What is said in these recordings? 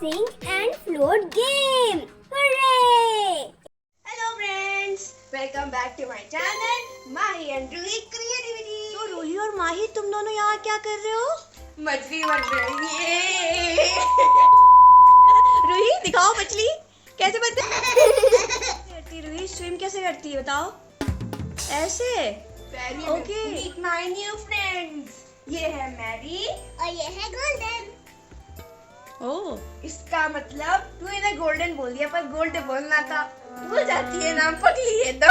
sing and float game. Hooray! Hello friends, welcome back to my channel Mahi and Ruhi Creativity. तो रूही और माही तुम दोनों यहाँ क्या कर रहे हो? मछली बन रही है। रूही दिखाओ मछली कैसे बनती है? रूही स्विम कैसे करती है बताओ? ऐसे Okay. Meet my new friends. ये है मैरी और ये है गोल्डन। ओह इसका मतलब तूने ना गोल्डन बोल दिया पर गोल्ड बोलना था, भूल जाती है नाम पगली है तो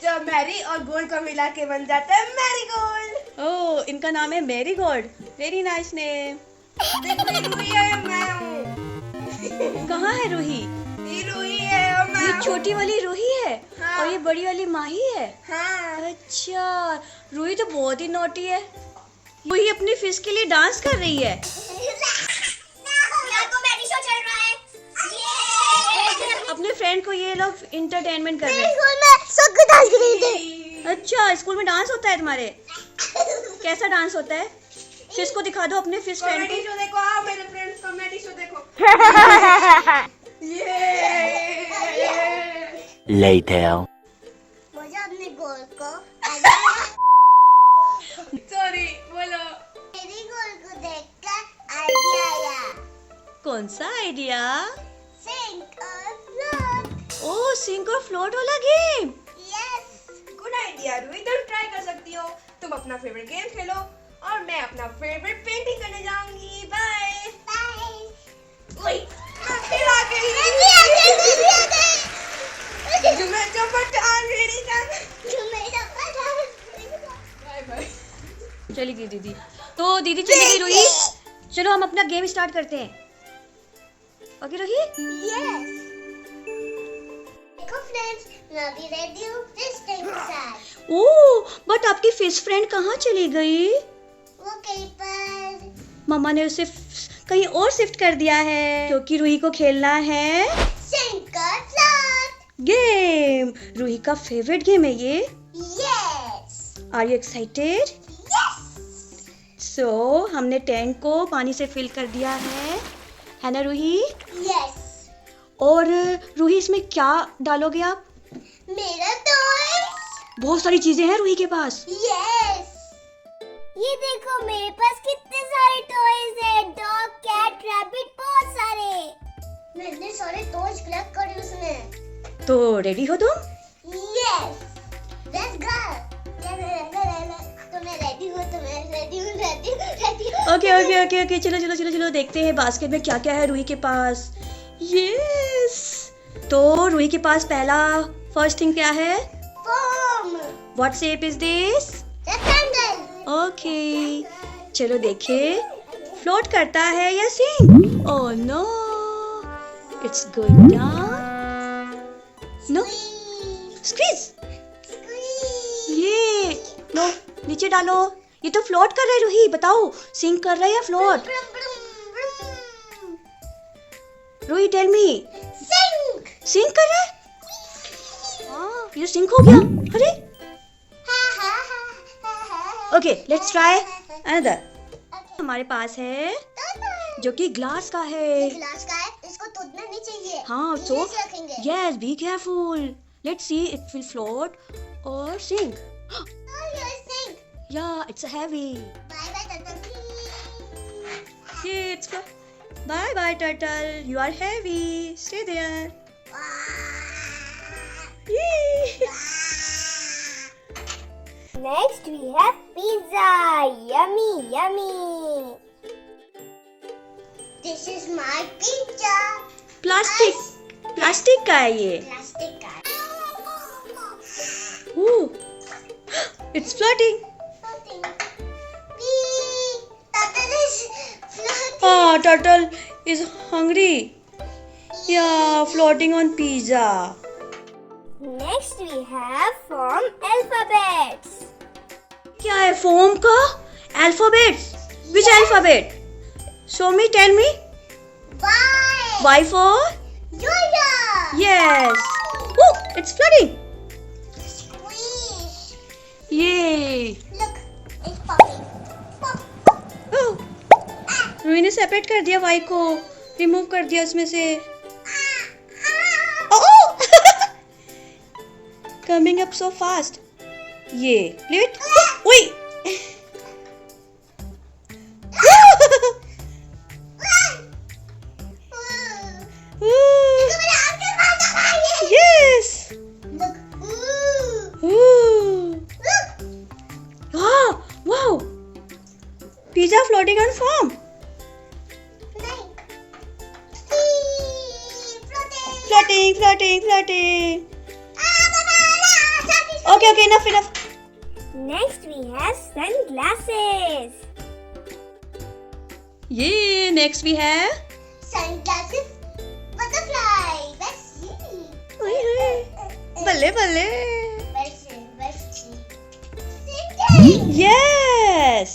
जब मैरी और गोल्ड को मिला के बन जाता है मैरी गोल्ड। ओह इनका नाम है Marie Gold. Very nice name. देखो ये रूही है मैं हूँ। कहाँ है रूही? ये रूही है और मैं ये हूँ। छोटी वाली रूही है। हाँ। और ये बड़ी वाली माही है। हाँ। अच्छा रूही तो बहुत ही नॉटी है। रूही अपनी फिश के लिए डांस कर रही है। अपने फ्रेंड को ये लोग इंटरटेनमेंट कर रहे हैं। अच्छा स्कूल में डांस होता है तुम्हारे? कैसा डांस होता है? फिश को दिखा दो अपने फिश फ्रेंड कॉमेडी को। शो देखो, आओ मेरे फ्रेंड्स कॉमेडी शो देखो। Later. मुझे अपने गोल को सॉरी बोलो। मेरी गोल को देखकर आइडिया आया। कौन सा आइडिया? सिंक और फ्लोट। ओह सिंक और फ्लोट वाला game. Yes. Good idea Roohi, तुम ट्राई कर सकती हो। तुम अपना फेवरेट गेम खेलो और मैं अपना फेवरेट पेंटिंग करने जाऊंगी। Bye bye. ओए फिर आ गई। मैं जबरदस्त रेडी कर। Bye bye. चली गई दीदी। तो दीदी चली गई रूही। चलो हम अपना गेम स्टार्ट करते हैं। ओके रूही? यस। देखो फ्रेंड्स, मैं अभी रेडी हूँ फिश टैंक के साथ। ओह बट आपकी फिश फ्रेंड कहाँ चली गई? वो कहीं पर मम्मा ने उसे कहीं और शिफ्ट कर दिया है क्योंकि रूही को खेलना है सिंक और फ्लोट। गेम। रूही का फेवरेट गेम है ये। Yes. Are you excited? Yes. So हमने टैंक को पानी से फिल कर दिया है ना रूही? यस। और रूही इसमें क्या डालोगे आप? मेरा टॉयज। बहुत सारी चीजें हैं रूही के पास। यस। ये देखो मेरे पास कितने सारे टॉयज है। डॉग, कैट, रैबिट, बहुत सारे। मैं इतने सारे टॉयज कलेक्ट करी उसमें। तो रेडी हो तुम? यस। Let's go. तो मैं रेडी हूँ, ओके चलो देखते हैं बास्केट में क्या क्या है रूही के पास। यस तो रूही के पास पहला फर्स्ट थिंग क्या है? Foam. What shape is this? Rectangle. Okay चलो देखें फ्लोट करता है या sink? Oh no it's going down. No squeeze. ये लो नीचे डालो। ये तो फ्लोट कर रहा है रूही। बताओ सिंक कर रहा है या float? Roohi tell me. Sink कर रहा है? हाँ ये सिंक हो गया। अरे ओके लेट्स ट्राई अनदर। हमारे पास है जो कि ग्लास का है। ग्लास का है, इसको टूटना नहीं चाहिए। हाँ धीरे so से रखेंगे। yes be careful. Let's see it will float or sink. Oh, you sink. Yeah it's heavy. Bye bye turtle. Yeah it's bye bye turtle. You are heavy. Stay there. Yee. Next we have pizza. Yummy, yummy. This is my pizza. Plastic का है ये। Plastic का. It's floating. Floating. Turtle is floating. Oh turtle is hungry. Yeah floating on pizza. Next we have foam alphabets. क्या है foam का? Alphabet? Which alphabet? Show me, tell me. Y. Y for? Yo-yo. Yes. Oh, it's flooding. Squish. Yay. Look, it's popping. Pop. Oh. Roohi ने separate कर दिया Y को, remove कर दिया उसमें से। Coming up so fast. ये लीव इट। उई yes. Wow, pizza floating on foam. Floating. Okay, enough. Next we have sunglasses. Yeah, next we have. Sunglasses butterfly. Let's see. Balle. Let's see. Yes,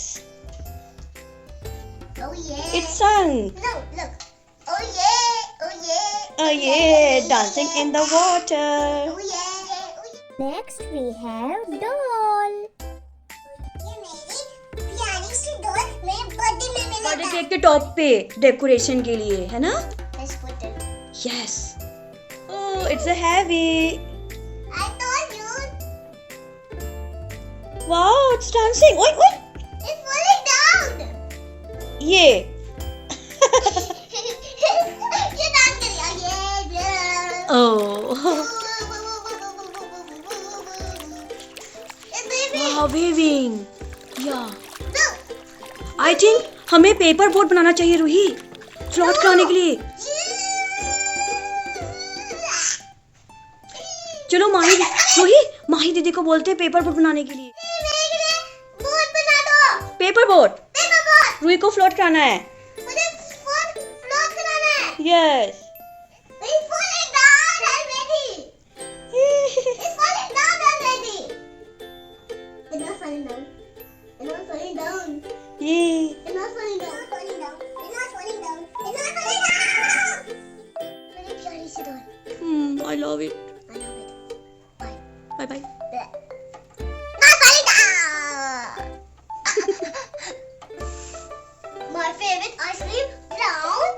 Oh yeah. it's sung. No, look. Oh yeah. Oh yeah, dancing in the water. Oh yeah. Next we have doll. ये मेरी प्यारी सी doll मेरे birthday में मिला birthday था. Cake के top पे decoration के लिए है ना? Let's put it. Yes. Oh, it's a heavy. I told you. Wow, it's dancing. Oi. It's falling down. ये ये dance करेगा. Yeah. oh. It's baby. Wow, waving. Yeah. Look. I think हमें paper boat बनाना चाहिए Ruhi, float कराने के लिए. चलो माही दीदी को बोलते हैं पेपर बोट बनाने के लिए. बोट बना दो. Paper boat paper boat. Roohi को फ्लोट कराना है. मुझे फ्लोट कराना है. Yes. It's falling down already. It's falling down already. It's not falling down. It's not falling down. ये It's not falling down. It's not falling down. It's not falling down. It's not falling down. मेरी प्यारी सी doll. I love it. I love it. Bye. Bye. Bleh. Not falling down. My favorite ice cream, brown.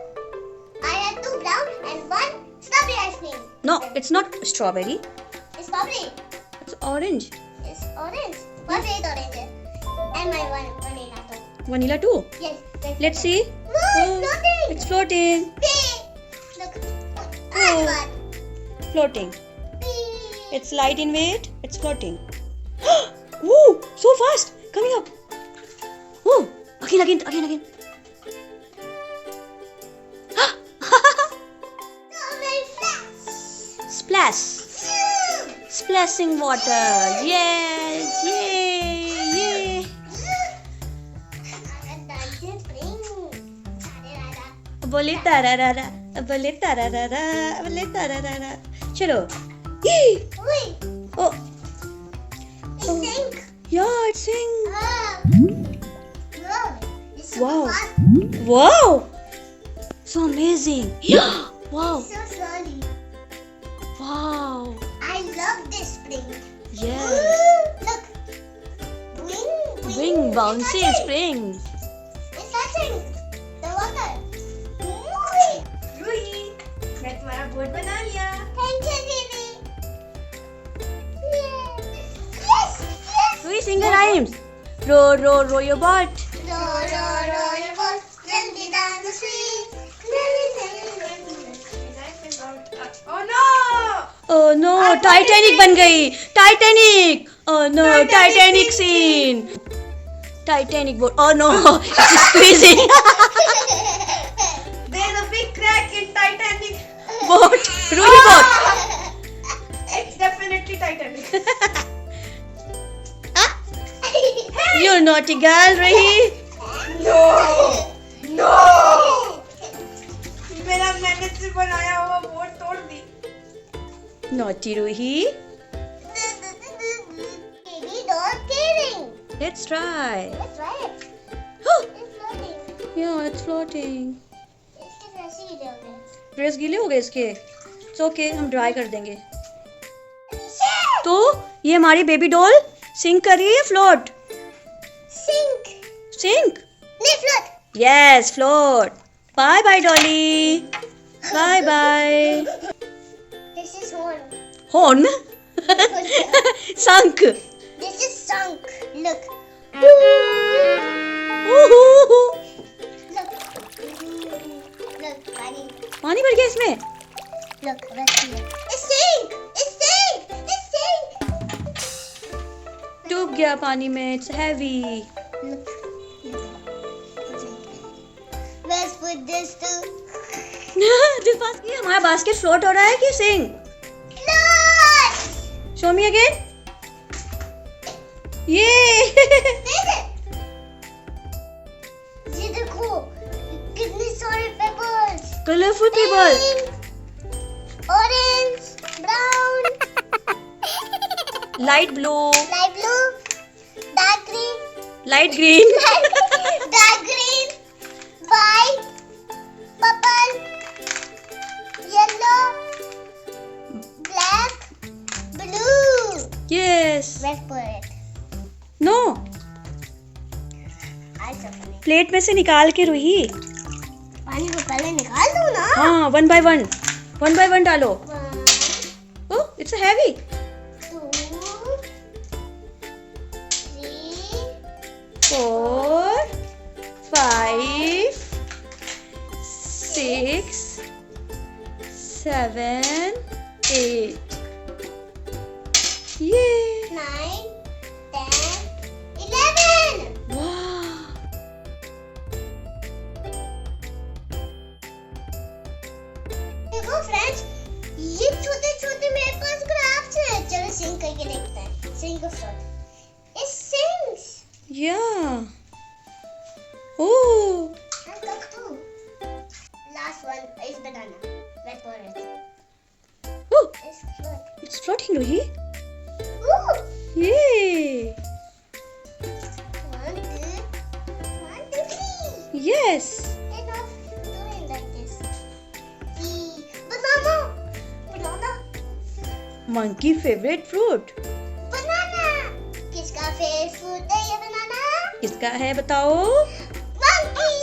I had 2 brown and 1 strawberry ice cream. No, it's not strawberry. It's strawberry. It's orange. It's orange. My favorite orange. And my one vanilla too. Vanilla too. Yes. Let's see. No, it's floating. It's floating. Pee. Look. Oh. One. Floating. Pee. It's light in weight. It's floating. Woo! So fast. Coming up. Woo! Again. So very fast. Splash. Splashing water. Yes. Yay. Dancing spring. बोले तारारारा. चलो. Yee! Ui. Oh, It sink. yeah, it's sing. Wow. It's so Wow. fast. Wow. So amazing. Yeah. Wow. So slowly. Wow. I love this spring. Yes. Look. Wing bouncy It's touching. spring. It's touching the water. Ruhi, मैं तुम्हारा boat बना लिया. Thank you, Didi. Yes. Ruhi, sing the rhymes. Row your boat. Row your boat gently down the stream. Oh no! Oh no, Titanic बन गई. Titanic. Oh no, Titanic scene. Titanic boat. Oh no, it's squeezing. There's a big crack in Titanic. Boat. Ruhi boat. It's definitely Titanic. You naughty girl, Ruhi. No! मेरा मेहनत से बनाया हुआ boat तोड़ दी. Naughty Ruhi. Baby doll caving. Let's try. Let's try it. Oh, It's floating. yeah, it's floating. इसके जैसे ही जाओगे. Dress गीले हो गए इसके. It's okay, हम ड्राई कर देंगे. तो ये हमारी बेबी डॉल सिंक कर रही है फ्लोट. Sink. सिंक. नहीं float. Yes, float. Bye bye, Dolly. Bye bye. This is horn. Horn. Sunk. This is sunk. Look. Ooh. Look. Look, Mahi. पानी भर गया इसमें. Look, let's see it. It's sink! It's sink! It's sink! डूब गया पानी में. It's heavy. Look. Let's put this too. हमारा basket float हो रहा है कि sink? Look! Show me again. ये देखो कितने सारे papers. Colourful paper. Orange, brown, light blue. light blue, dark green, light green. dark green, white, purple, yellow, black, blue. Yes. Let's put it. No. I submit. Plate में से निकाल के रूही. पानी को पहले निकाल दो ना. हाँ, 1 by 1. 1 by 1 डालो. 1, Oh, it's a heavy. 2, 3, 4, 5, 6, 7, 8. Yay! 9, 10, 11. Wow! देखो फ्रेंड्स, ये छोटे छोटे मेरे पास ग्राफ्स हैं. चलो सिंक करके देखते हैं. Sink of float. It sinks. Yeah. Oh. And look too. Last one is banana. Let's pour it. Oh, It's float. it's floating, Ruhi. Ooh. Yay! 1, 2, 3. Yes. Enough doing like this. Banana. Banana. Monkey favorite fruit. Banana. किसका favourite fruit है ये banana? किसका है बताओ? Monkey.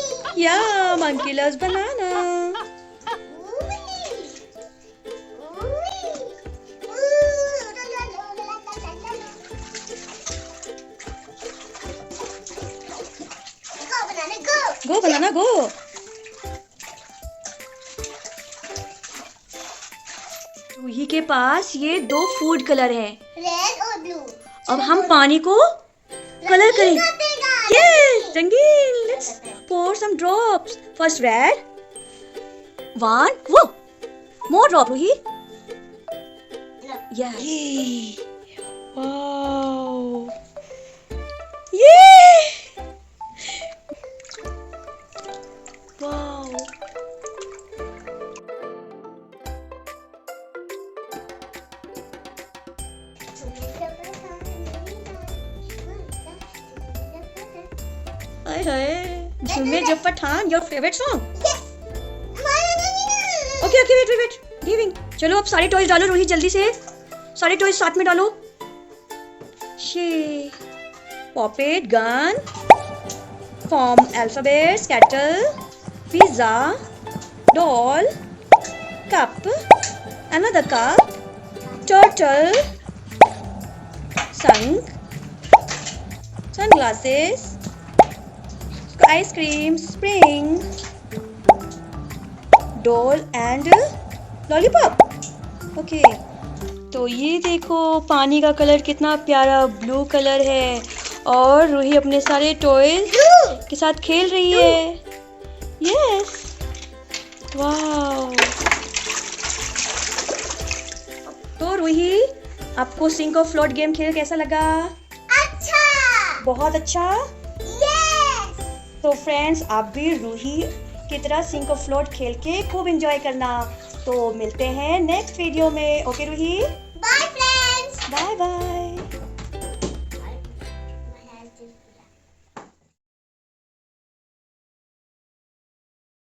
Yeah, monkey loves banana. Go banana, go. Ruhi के पास ये 2 food colour हैं. Red और ब्लू. अब हम पानी को कलर करेंगे. Yes, रंगीन. Let's pour some drops. First red. 1. Whoa. More drop, Ruhi. Yes. Wow. Yay. Wow. हाय हाय. झूमे जब Pathan, your favorite song. Okay, wait. Giving. चलो अब सारे टॉयज डालो रूही जल्दी से. सारे टॉयज साथ में डालो. She. Puppet, gun. Form alphabets, kettle, pizza, doll, cup, another cup, turtle, sunk, sunglasses, ice cream, spring, doll and lollipop. Okay. तो ये देखो पानी का कलर कितना प्यारा ब्लू कलर है और रूही अपने सारे टॉयज के साथ खेल रही है. यस. वाओ. तो रूही आपको सिंक ऑफ फ्लोट गेम खेल कैसा लगा? अच्छा. बहुत अच्छा. यस. तो फ्रेंड्स आप भी रूही की तरह सिंक ऑफ फ्लोट खेल के खूब एंजॉय करना. तो मिलते हैं नेक्स्ट वीडियो में. Okay Roohi. Bye friends. Bye bye.